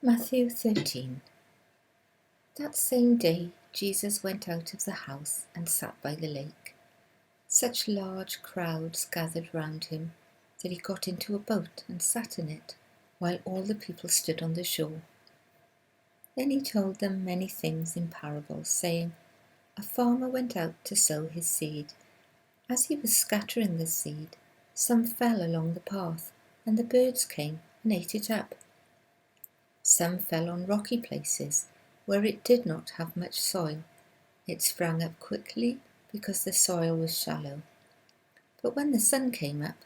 Matthew 13. That same day Jesus went out of the house and sat by the lake. Such large crowds gathered round him that he got into a boat and sat in it, while all the people stood on the shore. Then he told them many things in parables, saying, A farmer went out to sow his seed. As he was scattering the seed, some fell along the path, and the birds came and ate it up. Some fell on rocky places, where it did not have much soil. It sprang up quickly because the soil was shallow. But when the sun came up,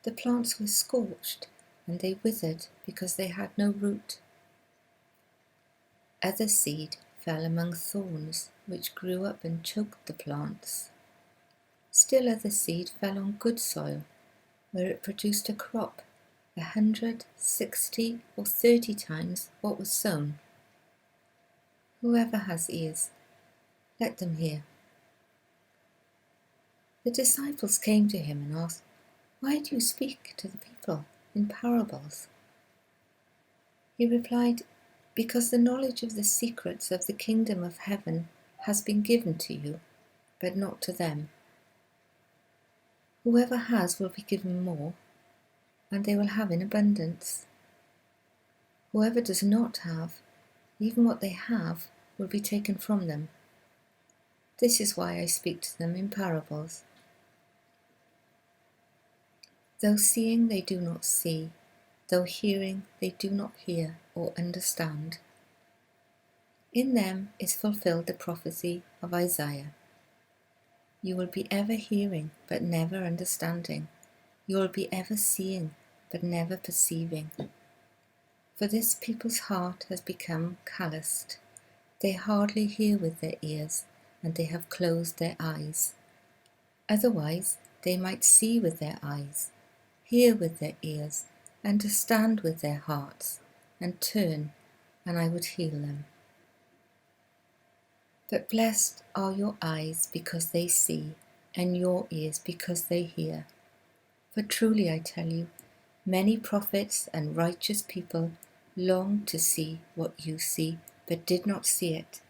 the plants were scorched, and they withered because they had no root. Other seed fell among thorns, which grew up and choked the plants. Still other seed fell on good soil, where it produced a crop 100, 60, or 30 times what was sown. Whoever has ears, let them hear. The disciples came to him and asked, Why do you speak to the people in parables? He replied, Because the knowledge of the secrets of the kingdom of heaven has been given to you, but not to them. Whoever has will be given more, and they will have in abundance. Whoever does not have, even what they have, will be taken from them. This is why I speak to them in parables. Though seeing they do not see, though hearing they do not hear or understand. In them is fulfilled the prophecy of Isaiah. You will be ever hearing, but never understanding. You will be ever seeing, but never perceiving. For this people's heart has become calloused. They hardly hear with their ears, and they have closed their eyes. Otherwise, they might see with their eyes, hear with their ears, understand with their hearts, and turn, and I would heal them. But blessed are your eyes because they see, and your ears because they hear. For truly I tell you, many prophets and righteous people longed to see what you see, but did not see it,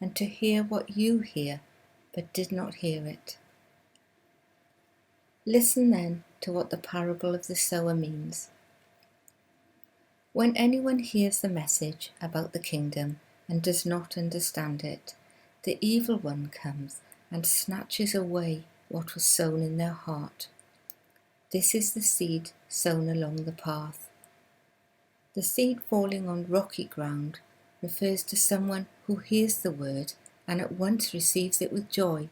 and to hear what you hear, but did not hear it. Listen then to what the parable of the sower means. When anyone hears the message about the kingdom and does not understand it, the evil one comes and snatches away what was sown in their heart. This is the seed sown along the path. The seed falling on rocky ground refers to someone who hears the word and at once receives it with joy.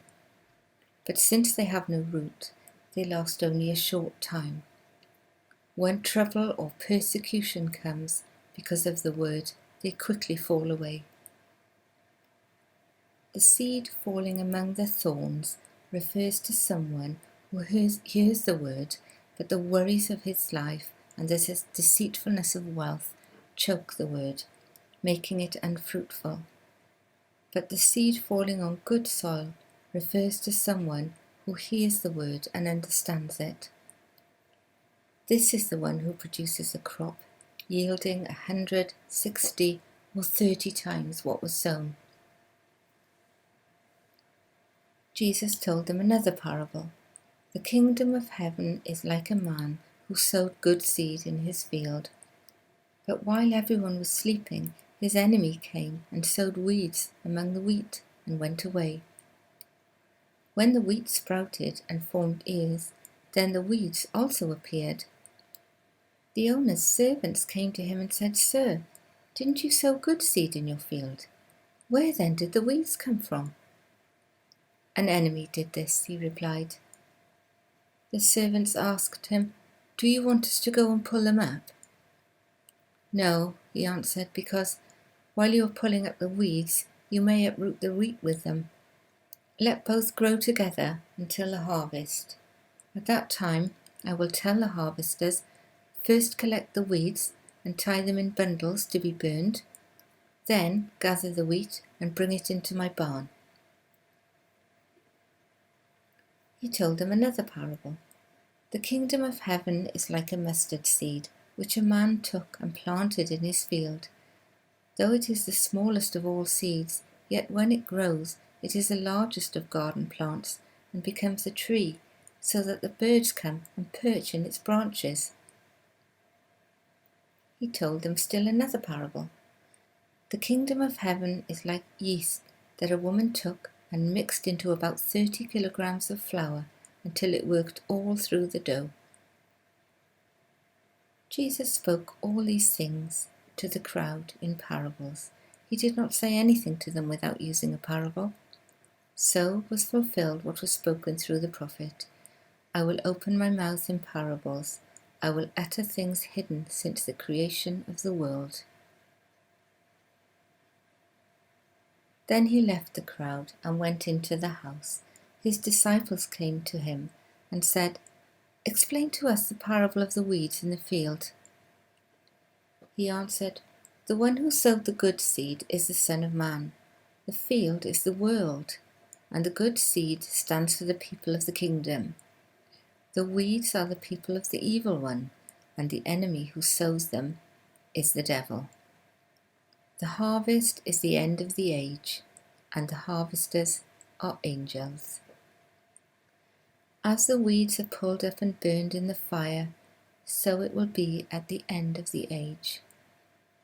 But since they have no root, they last only a short time. When trouble or persecution comes because of the word, they quickly fall away. The seed falling among the thorns refers to someone who hears the word, but the worries of his life and the deceitfulness of wealth choke the word, making it unfruitful. But the seed falling on good soil refers to someone who hears the word and understands it. This is the one who produces a crop, yielding 100, 60, or 30 times what was sown. Jesus told them another parable. The kingdom of heaven is like a man who sowed good seed in his field. But while everyone was sleeping, his enemy came and sowed weeds among the wheat and went away. When the wheat sprouted and formed ears, then the weeds also appeared. The owner's servants came to him and said, Sir, didn't you sow good seed in your field? Where then did the weeds come from? An enemy did this, he replied. The servants asked him, Do you want us to go and pull them up? No, he answered, because while you are pulling up the weeds, you may uproot the wheat with them. Let both grow together until the harvest. At that time, I will tell the harvesters, First collect the weeds and tie them in bundles to be burned. Then gather the wheat and bring it into my barn. He told them another parable. The kingdom of heaven is like a mustard seed, which a man took and planted in his field. Though it is the smallest of all seeds, yet when it grows, it is the largest of garden plants and becomes a tree, so that the birds come and perch in its branches." He told them still another parable. "The kingdom of heaven is like yeast that a woman took and mixed into about 30 kilograms of flour until it worked all through the dough." Jesus spoke all these things to the crowd in parables. He did not say anything to them without using a parable. So was fulfilled what was spoken through the prophet: "I will open my mouth in parables. I will utter things hidden since the creation of the world." Then he left the crowd and went into the house. His disciples came to him and said, "Explain to us the parable of the weeds in the field." He answered, "The one who sowed the good seed is the Son of Man. The field is the world, and the good seed stands for the people of the kingdom. The weeds are the people of the evil one, and the enemy who sows them is the devil. The harvest is the end of the age, and the harvesters are angels. As the weeds are pulled up and burned in the fire, so it will be at the end of the age.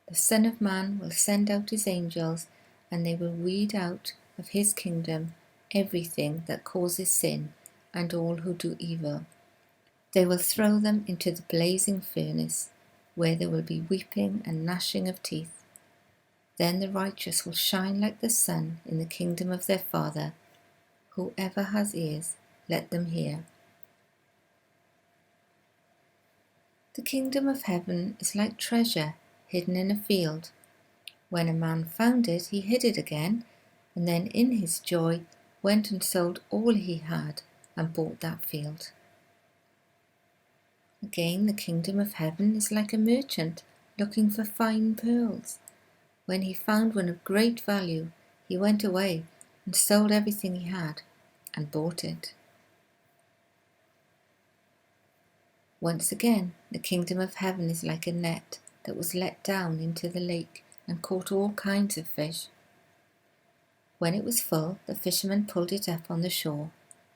The Son of Man will send out his angels, and they will weed out of his kingdom everything that causes sin and all who do evil. They will throw them into the blazing furnace, where there will be weeping and gnashing of teeth. Then the righteous will shine like the sun in the kingdom of their Father. Whoever has ears, let them hear." The kingdom of heaven is like treasure hidden in a field. When a man found it, he hid it again, and then in his joy went and sold all he had and bought that field. Again, the kingdom of heaven is like a merchant looking for fine pearls. When he found one of great value, he went away and sold everything he had and bought it. Once again, the kingdom of heaven is like a net that was let down into the lake and caught all kinds of fish. When it was full, the fishermen pulled it up on the shore,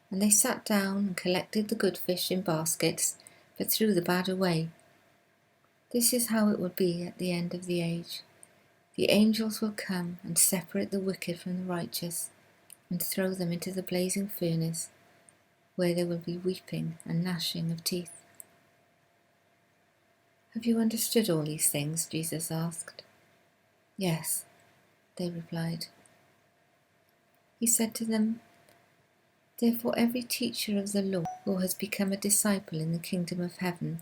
and they sat down and collected the good fish in baskets, but threw the bad away. This is how it will be at the end of the age. The angels will come and separate the wicked from the righteous and throw them into the blazing furnace, where there will be weeping and gnashing of teeth. "Have you understood all these things?" Jesus asked. "Yes," they replied. He said to them, "Therefore every teacher of the law who has become a disciple in the kingdom of heaven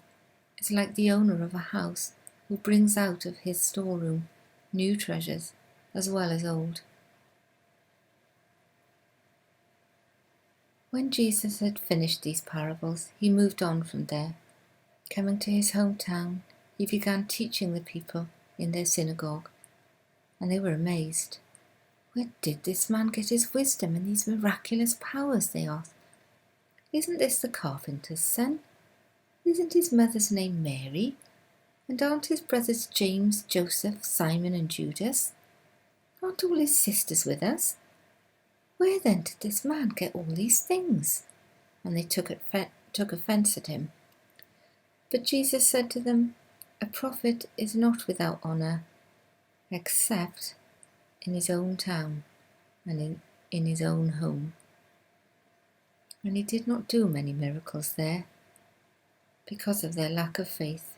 is like the owner of a house who brings out of his storeroom new treasures as well as old." When Jesus had finished these parables, he moved on from there. Coming to his hometown, he began teaching the people in their synagogue, and they were amazed. "Where did this man get his wisdom and these miraculous powers?" they asked. "Isn't this the carpenter's son? Isn't his mother's name Mary? And aren't his brothers James, Joseph, Simon and Judas? Aren't all his sisters with us? Where then did this man get all these things?" And they took offence at him. But Jesus said to them, "A prophet is not without honour, except in his own town and in his own home." And he did not do many miracles there, because of their lack of faith.